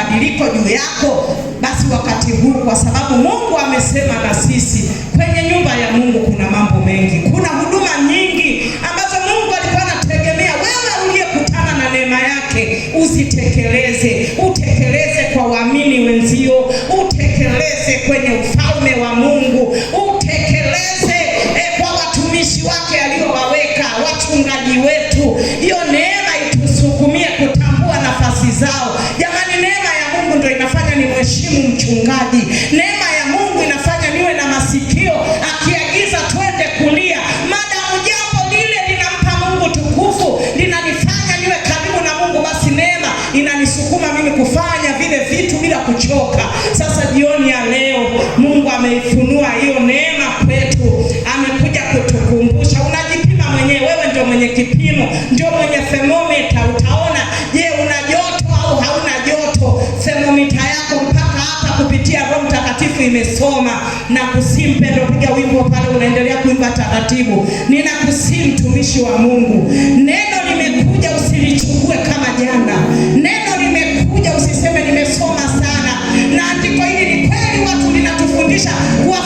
mabadiliko juu yako, basi wakati huu, kwa sababu Mungu amesema na sisi, kwenye nyumba ya Mungu kuna mambo mengi, kuna huduma nyingi ambazo Mungu alikuwa anategemea wewe uliyekutana na neema yake uzitekeleze. Utekeleze kwa waamini wenzio, utekeleze kwenye ufalme wa Mungu, utekeleze kwa watumishi wake aliowaweka, wachungaji wetu. Hiyo neema itusukumie kutambua nafasi zao. Jamani, neema ya Mungu ndio inafanya ni mheshimu mchungaji. Neema ya Mungu inafanya niwe na masikio, akiagiza twende kulia, madamu jambo lile linampa Mungu tukufu, linanifanya niwe karibu na Mungu, basi neema inanisukuma mimi kufanya vile vitu bila kuchoka. Sasa jioni ya leo Mungu ameifunua hiyo neema kwetu, amekuja kutukumbusha. Unajipima mwenyewe, wewe ndio mwenye kipimo, ndio mwenye thermometer. Utaona, je, una joto au hauna joto? Thermometer yako mpaka hapa kupitia Roho Mtakatifu imesoma. Na kusimu Mpendo, piga wimbo pale, unaendelea kuimba taratibu. Ninakusimu mtumishi wa Mungu, neno limekuja, usilichukue kama jana. Neno limekuja, usiseme nimesoma sana. Na andiko hili ni kweli, watu linatufundisha kuwa